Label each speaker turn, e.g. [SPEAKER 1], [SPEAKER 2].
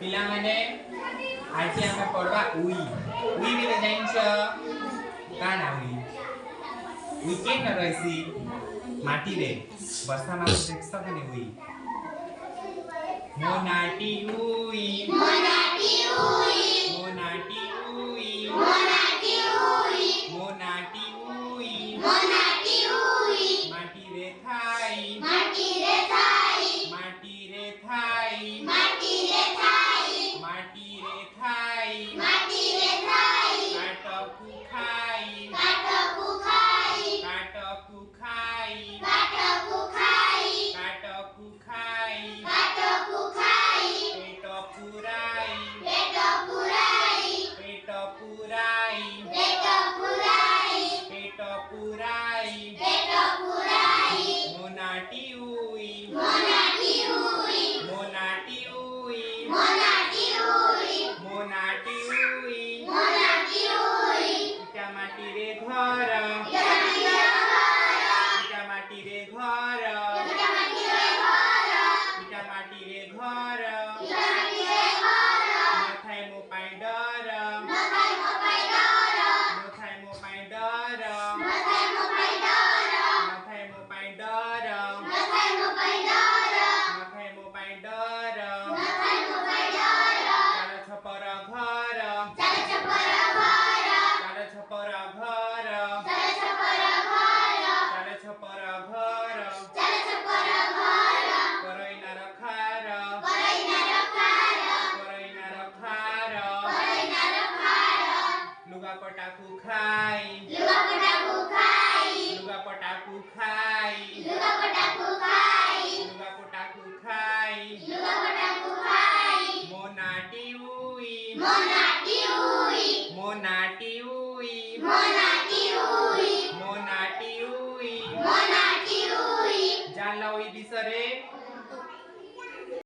[SPEAKER 1] पिला माने आज आमे पढ़वा उई उई बिले जानिछ काना उई के न रहसी माटी रे वर्षा मास देखस कने उई मोनाटी उई मोनाटी उई मोनाटी उई मोनाटी उई मोनाटी उई मोनाटी उई माटी रे थाई माटी रे थाई माटी रे थाई माटी रे थाई माटी रे थाई माटी रे थाई काटकु खाई काटकु खाई काटकु खाई काटकु खाई काटकु खाई काटकु खाई पेट पुराई पेट पुराई पेट पुराई पेट पुराई पेट पुराई पेट पुराई मोनाटी उई मोनाटी उई मोनाटी उई मोनाटी उई मोनाटी उई मोनाटी उई इटा माटी रे घर इटा माटी रे घर इटा माटी रे घर इटा माटी रे घर इटा माटी रे घर नथाय मो पाई डर नथाय मो पाई डर नथाय मो पाई डर नथाय मो पाई डर नथाय मो पाई डर नथाय मो पाई डर नथाय मो पाई डर नथाय मो पाई डर चाल छपर घर चाल छपर घर चाल छपर घर चाल छपर घर चाल छपर घर चाल छपर घर करैना रखार करैना रखार करैना रखार करैना रखार लुगा पटाकु खाई लुगा पटाकु खाई लुगा पटाकु खाई लुगा पटाकु खाई लुगा पटाकु खाई लुगा पटाकु खाई मोनाटी उई मोनाटी उई मोनाटी उई मोनाटी उई मोनाटी उई मोनाटी उई जानला उई बिसरे